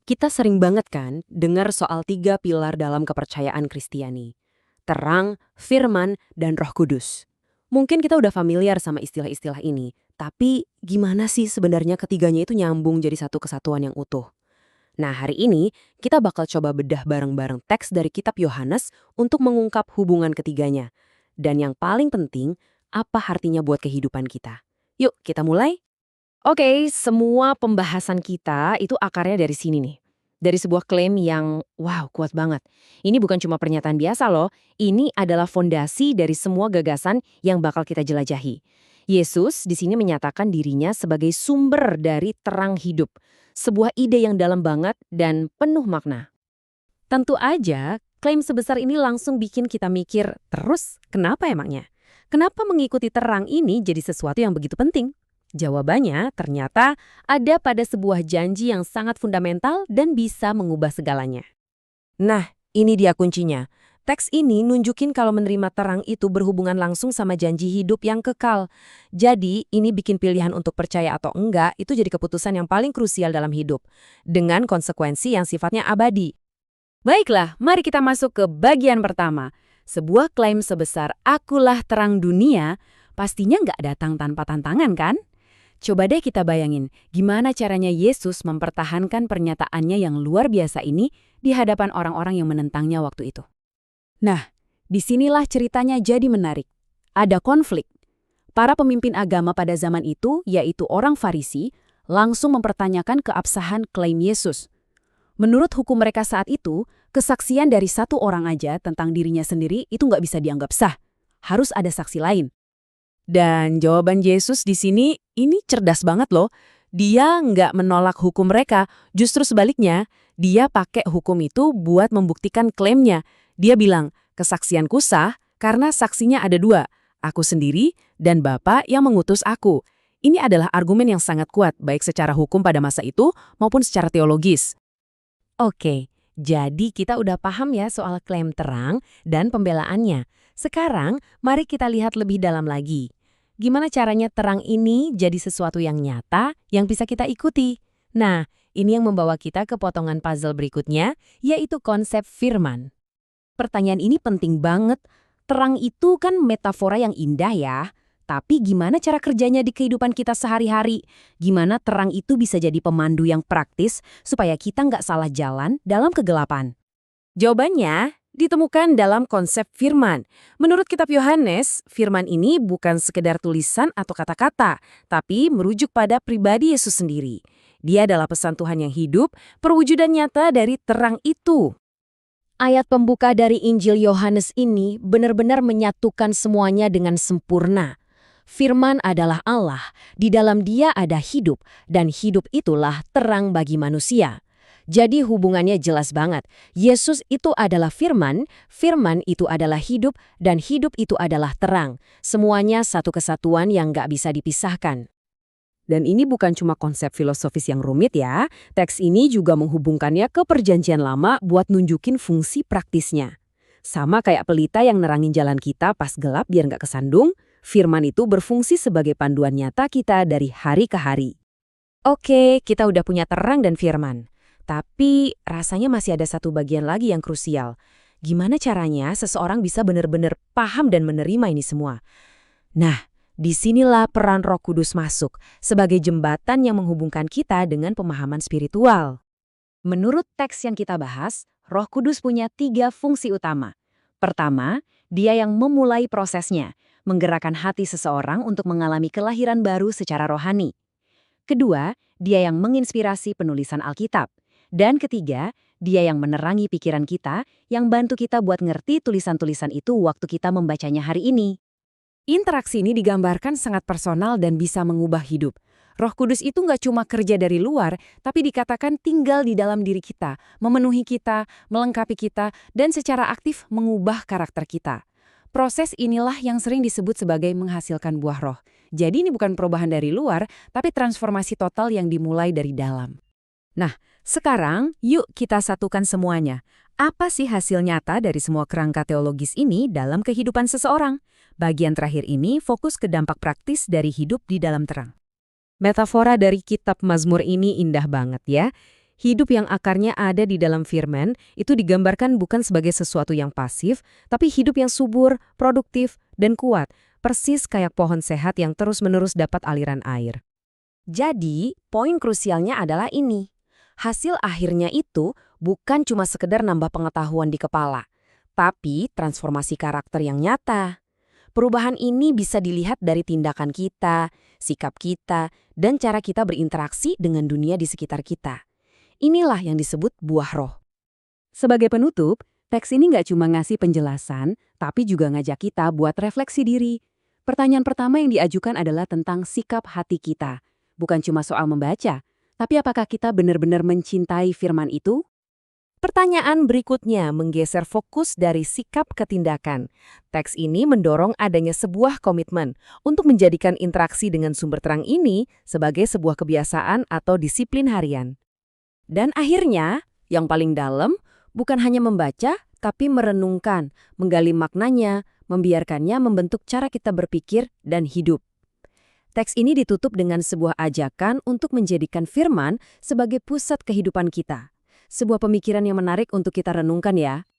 Kita sering banget kan dengar soal 3 pilar dalam kepercayaan Kristiani. Terang, firman, dan Roh Kudus. Mungkin kita udah familiar sama istilah-istilah ini, tapi gimana sih sebenarnya ketiganya itu nyambung jadi satu kesatuan yang utuh? Nah, hari ini kita bakal coba bedah bareng-bareng teks dari kitab Yohanes untuk mengungkap hubungan ketiganya. Dan yang paling penting, apa artinya buat kehidupan kita. Yuk, kita mulai. Oke, semua pembahasan kita itu akarnya dari sini nih. Dari sebuah klaim yang, wow, kuat banget. Ini bukan cuma pernyataan biasa loh, ini adalah fondasi dari semua gagasan yang bakal kita jelajahi. Yesus di sini menyatakan dirinya sebagai sumber dari terang hidup. Sebuah ide yang dalam banget dan penuh makna. Tentu aja, klaim sebesar ini langsung bikin kita mikir, terus kenapa emangnya? Kenapa mengikuti terang ini jadi sesuatu yang begitu penting? Jawabannya ternyata ada pada sebuah janji yang sangat fundamental dan bisa mengubah segalanya. Nah, ini dia kuncinya. Teks ini nunjukin kalau menerima terang itu berhubungan langsung sama janji hidup yang kekal. Jadi, ini bikin pilihan untuk percaya atau enggak itu jadi keputusan yang paling krusial dalam hidup, dengan konsekuensi yang sifatnya abadi. Baiklah, mari kita masuk ke bagian pertama. Sebuah klaim sebesar "Akulah terang dunia" pastinya nggak datang tanpa tantangan, kan? Coba deh kita bayangin, gimana caranya Yesus mempertahankan pernyataannya yang luar biasa ini di hadapan orang-orang yang menentangnya waktu itu. Nah, disinilah ceritanya jadi menarik. Ada konflik. Para pemimpin agama pada zaman itu, yaitu orang Farisi, langsung mempertanyakan keabsahan klaim Yesus. Menurut hukum mereka saat itu, kesaksian dari satu orang aja tentang dirinya sendiri itu nggak bisa dianggap sah. Harus ada saksi lain. Dan jawaban Yesus di sini, ini cerdas banget loh. Dia nggak menolak hukum mereka, justru sebaliknya, dia pakai hukum itu buat membuktikan klaimnya. Dia bilang, kesaksianku sah karena saksinya ada 2, aku sendiri dan Bapa yang mengutus aku. Ini adalah argumen yang sangat kuat, baik secara hukum pada masa itu maupun secara teologis. Oke, jadi kita udah paham ya soal klaim terang dan pembelaannya. Sekarang, mari kita lihat lebih dalam lagi. Gimana caranya terang ini jadi sesuatu yang nyata yang bisa kita ikuti? Nah, ini yang membawa kita ke potongan puzzle berikutnya, yaitu konsep firman. Pertanyaan ini penting banget. Terang itu kan metafora yang indah ya. Tapi gimana cara kerjanya di kehidupan kita sehari-hari? Gimana terang itu bisa jadi pemandu yang praktis supaya kita nggak salah jalan dalam kegelapan? Jawabannya ditemukan dalam konsep firman. Menurut kitab Yohanes, firman ini bukan sekedar tulisan atau kata-kata, tapi merujuk pada pribadi Yesus sendiri. Dia adalah pesan Tuhan yang hidup, perwujudan nyata dari terang itu. Ayat pembuka dari Injil Yohanes ini benar-benar menyatukan semuanya dengan sempurna. Firman adalah Allah, di dalam Dia ada hidup, dan hidup itulah terang bagi manusia. Jadi hubungannya jelas banget. Yesus itu adalah firman, firman itu adalah hidup, dan hidup itu adalah terang. Semuanya satu kesatuan yang nggak bisa dipisahkan. Dan ini bukan cuma konsep filosofis yang rumit ya. Teks ini juga menghubungkannya ke Perjanjian Lama buat nunjukin fungsi praktisnya. Sama kayak pelita yang nerangin jalan kita pas gelap biar nggak kesandung, firman itu berfungsi sebagai panduan nyata kita dari hari ke hari. Oke, kita udah punya terang dan firman. Tapi rasanya masih ada satu bagian lagi yang krusial. Gimana caranya seseorang bisa benar-benar paham dan menerima ini semua? Nah, disinilah peran Roh Kudus masuk sebagai jembatan yang menghubungkan kita dengan pemahaman spiritual. Menurut teks yang kita bahas, Roh Kudus punya 3 fungsi utama. Pertama, dia yang memulai prosesnya, menggerakkan hati seseorang untuk mengalami kelahiran baru secara rohani. Kedua, dia yang menginspirasi penulisan Alkitab. Dan ketiga, dia yang menerangi pikiran kita, yang bantu kita buat ngerti tulisan-tulisan itu waktu kita membacanya hari ini. Interaksi ini digambarkan sangat personal dan bisa mengubah hidup. Roh Kudus itu nggak cuma kerja dari luar, tapi dikatakan tinggal di dalam diri kita, memenuhi kita, melengkapi kita, dan secara aktif mengubah karakter kita. Proses inilah yang sering disebut sebagai menghasilkan buah roh. Jadi ini bukan perubahan dari luar, tapi transformasi total yang dimulai dari dalam. Nah, sekarang yuk kita satukan semuanya. Apa sih hasil nyata dari semua kerangka teologis ini dalam kehidupan seseorang? Bagian terakhir ini fokus ke dampak praktis dari hidup di dalam terang. Metafora dari kitab Mazmur ini indah banget ya. Hidup yang akarnya ada di dalam firman itu digambarkan bukan sebagai sesuatu yang pasif, tapi hidup yang subur, produktif, dan kuat, persis kayak pohon sehat yang terus-menerus dapat aliran air. Jadi, poin krusialnya adalah ini. Hasil akhirnya itu bukan cuma sekedar nambah pengetahuan di kepala, tapi transformasi karakter yang nyata. Perubahan ini bisa dilihat dari tindakan kita, sikap kita, dan cara kita berinteraksi dengan dunia di sekitar kita. Inilah yang disebut buah roh. Sebagai penutup, teks ini nggak cuma ngasih penjelasan, tapi juga ngajak kita buat refleksi diri. Pertanyaan pertama yang diajukan adalah tentang sikap hati kita. Bukan cuma soal membaca, tapi apakah kita benar-benar mencintai firman itu? Pertanyaan berikutnya menggeser fokus dari sikap ke tindakan. Teks ini mendorong adanya sebuah komitmen untuk menjadikan interaksi dengan sumber terang ini sebagai sebuah kebiasaan atau disiplin harian. Dan akhirnya, yang paling dalam, bukan hanya membaca, tapi merenungkan, menggali maknanya, membiarkannya membentuk cara kita berpikir dan hidup. Teks ini ditutup dengan sebuah ajakan untuk menjadikan firman sebagai pusat kehidupan kita. Sebuah pemikiran yang menarik untuk kita renungkan ya.